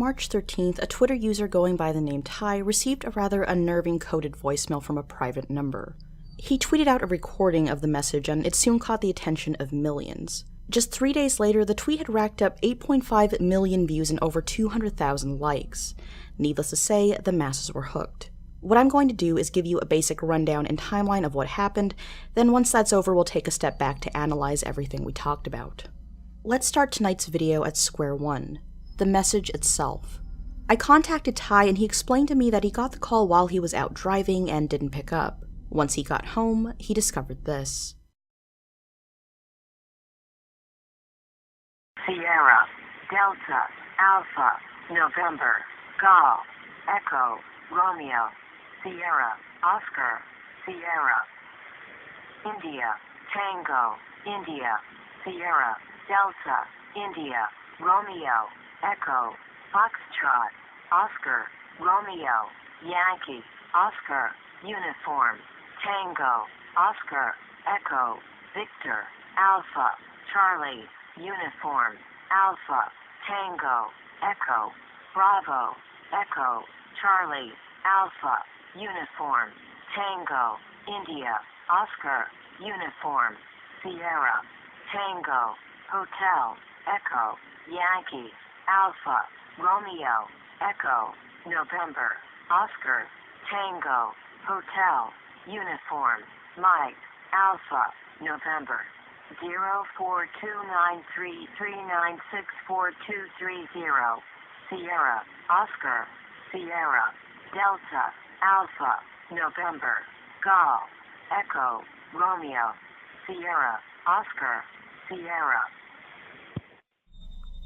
March 13th, a Twitter user going by the name Ty received a rather unnerving coded voicemail from a private number. He tweeted out a recording of the message and it soon caught the attention of millions. Just 3 days later, the tweet had racked up 8.5 million views and over 200,000 likes. Needless to say, the masses were hooked. What I'm going to do is give you a basic rundown and timeline of what happened, then once that's over we'll take a step back to analyze everything we talked about. Let's start tonight's video at square one, the message itself. I contacted Ty and he explained to me that he got the call while he was out driving and didn't pick up. Once he got home, he discovered this. Sierra, Delta, Alpha, November, Golf, Echo, Romeo, Sierra, Oscar, Sierra, India, Tango, India, Sierra, Delta, India, Romeo, Echo, Foxtrot, Oscar, Romeo, Yankee, Oscar, Uniform, Tango, Oscar, Echo, Victor, Alpha, Charlie, Uniform, Alpha, Tango, Echo, Bravo, Echo, Charlie, Alpha, Uniform, Tango, India, Oscar, Uniform, Sierra, Tango, Hotel, Echo, Yankee, Alpha, Romeo, Echo, November, Oscar, Tango, Hotel, Uniform, Mike, Alpha, November, 042933964230, Sierra, Oscar, Sierra, Delta, Alpha, November, Golf, Echo, Romeo, Sierra, Oscar, Sierra.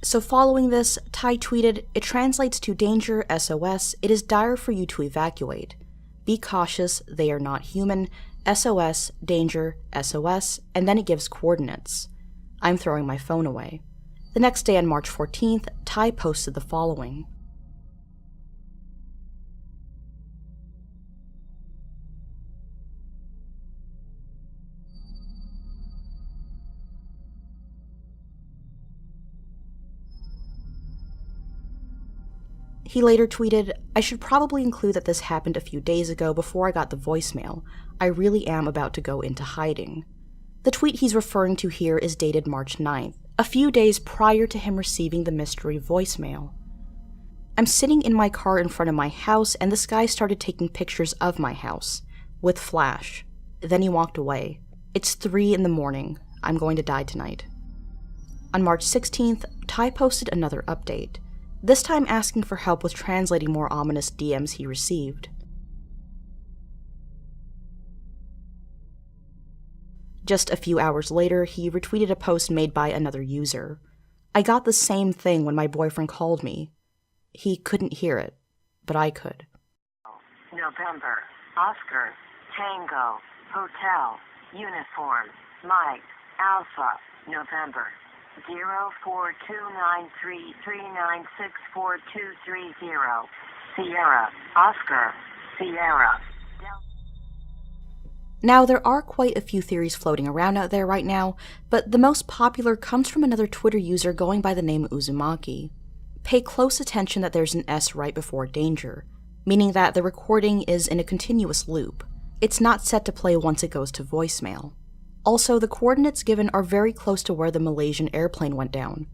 So following this, Ty tweeted, "It translates to danger, SOS, it is dire for you to evacuate. Be cautious, they are not human, SOS, danger, SOS," and then it gives coordinates. I'm throwing my phone away. The next day on March 14th, Ty posted the following. He later tweeted, "I should probably include that this happened a few days ago before I got the voicemail. I really am about to go into hiding." The tweet he's referring to here is dated March 9th, a few days prior to him receiving the mystery voicemail. "I'm sitting in my car in front of my house and this guy started taking pictures of my house, with flash. Then he walked away. It's 3 in the morning. I'm going to die tonight." On March 16th, Ty posted another update, this time asking for help with translating more ominous DMs he received. Just a few hours later, he retweeted a post made by another user. "I got the same thing when my boyfriend called me. He couldn't hear it, but I could." November, Oscar, Tango, Hotel, Uniform, Mike, Alpha, November, 042933964230, Sierra, Oscar, Sierra. Now, there are quite a few theories floating around out there right now, but the most popular comes from another Twitter user going by the name Uzumaki. Pay close attention that there's an S right before danger, meaning that the recording is in a continuous loop. It's not set to play once it goes to voicemail. Also, the coordinates given are very close to where the Malaysian airplane went down.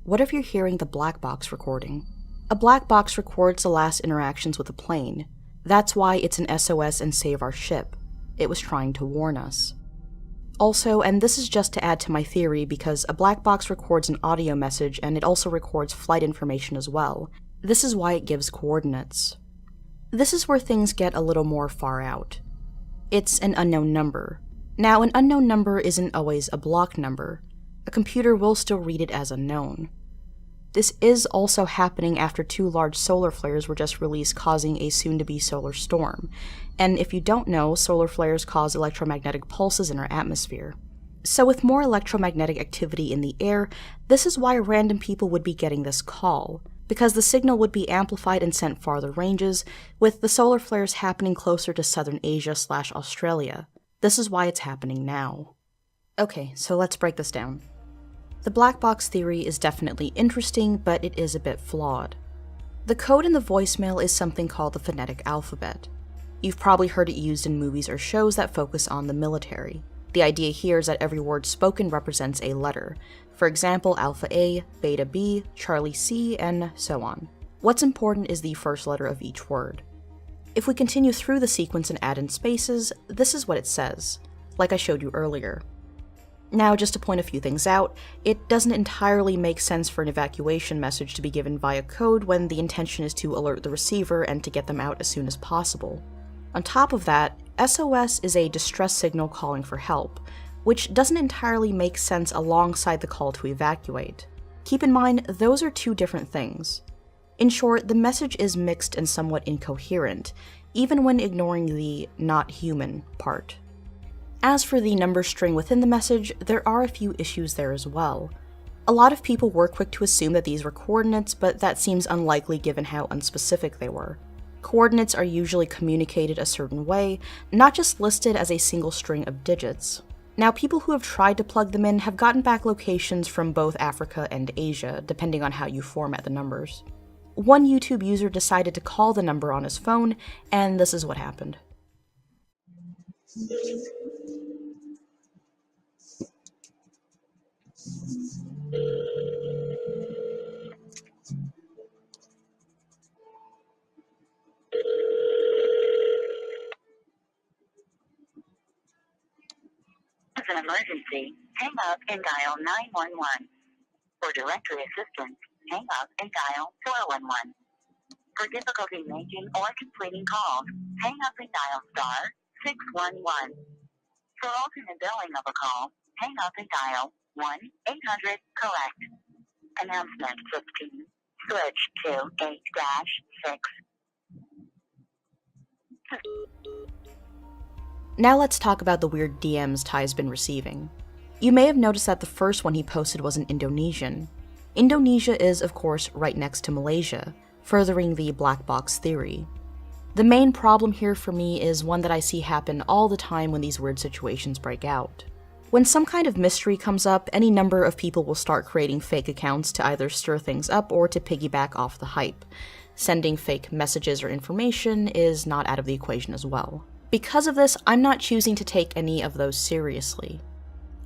What if you're hearing the black box recording? A black box records the last interactions with the plane. That's why it's an SOS and save our ship. It was trying to warn us. Also, and this is just to add to my theory because a black box records an audio message and it also records flight information as well. This is why it gives coordinates. This is where things get a little more far out. It's an unknown number. Now, an unknown number isn't always a blocked number. A computer will still read it as unknown. This is also happening after 2 large solar flares were just released, causing a soon-to-be solar storm. And if you don't know, solar flares cause electromagnetic pulses in our atmosphere. So with more electromagnetic activity in the air, this is why random people would be getting this call, because the signal would be amplified and sent farther ranges, with the solar flares happening closer to southern Asia/Australia. This is why it's happening now. Okay, so let's break this down. The black box theory is definitely interesting, but it is a bit flawed. The code in the voicemail is something called the phonetic alphabet. You've probably heard it used in movies or shows that focus on the military. The idea here is that every word spoken represents a letter. For example, Alpha A, Beta B, Charlie C, and so on. What's important is the first letter of each word. If we continue through the sequence and add in spaces, this is what it says, like I showed you earlier. Now, just to point a few things out, it doesn't entirely make sense for an evacuation message to be given via code when the intention is to alert the receiver and to get them out as soon as possible. On top of that, SOS is a distress signal calling for help, which doesn't entirely make sense alongside the call to evacuate. Keep in mind, those are two different things. In short, the message is mixed and somewhat incoherent, even when ignoring the not human part. As for the number string within the message, there are a few issues there as well. A lot of people were quick to assume that these were coordinates, but that seems unlikely given how unspecific they were. Coordinates are usually communicated a certain way, not just listed as a single string of digits. Now, people who have tried to plug them in have gotten back locations from both Africa and Asia, depending on how you format the numbers. One YouTube user decided to call the number on his phone, and this is what happened. As an emergency, hang up and dial 911. For directory assistance, hang up and dial 411. For difficulty making or completing calls, hang up and dial *611. For alternate billing of a call, hang up and dial 1-800-COLLECT. Announcement 15. Switch to 8-6. Now let's talk about the weird DMs Ty's been receiving. You may have noticed that the first one he posted was in Indonesian. Indonesia is, of course, right next to Malaysia, furthering the black box theory. The main problem here for me is one that I see happen all the time when these weird situations break out. When some kind of mystery comes up, any number of people will start creating fake accounts to either stir things up or to piggyback off the hype. Sending fake messages or information is not out of the equation as well. Because of this, I'm not choosing to take any of those seriously.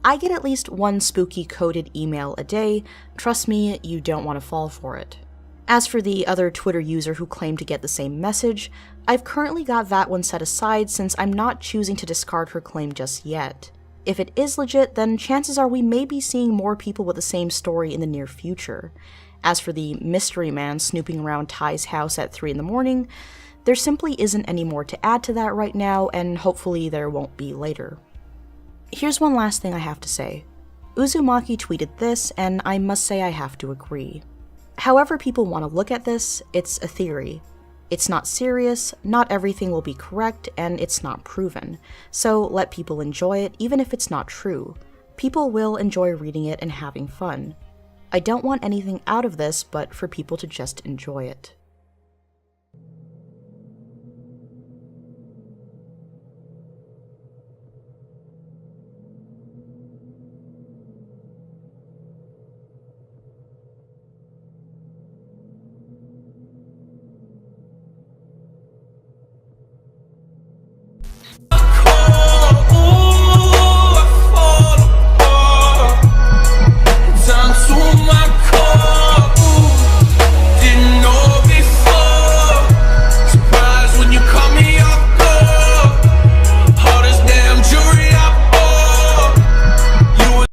I get at least one spooky coded email a day. Trust me, you don't want to fall for it. As for the other Twitter user who claimed to get the same message, I've currently got that one set aside since I'm not choosing to discard her claim just yet. If it is legit, then chances are we may be seeing more people with the same story in the near future. As for the mystery man snooping around Ty's house at 3 in the morning, there simply isn't any more to add to that right now, and hopefully there won't be later. Here's one last thing I have to say. Uzumaki tweeted this, and I must say I have to agree. However people want to look at this, it's a theory. It's not serious, not everything will be correct, and it's not proven. So let people enjoy it, even if it's not true. People will enjoy reading it and having fun. I don't want anything out of this but for people to just enjoy it.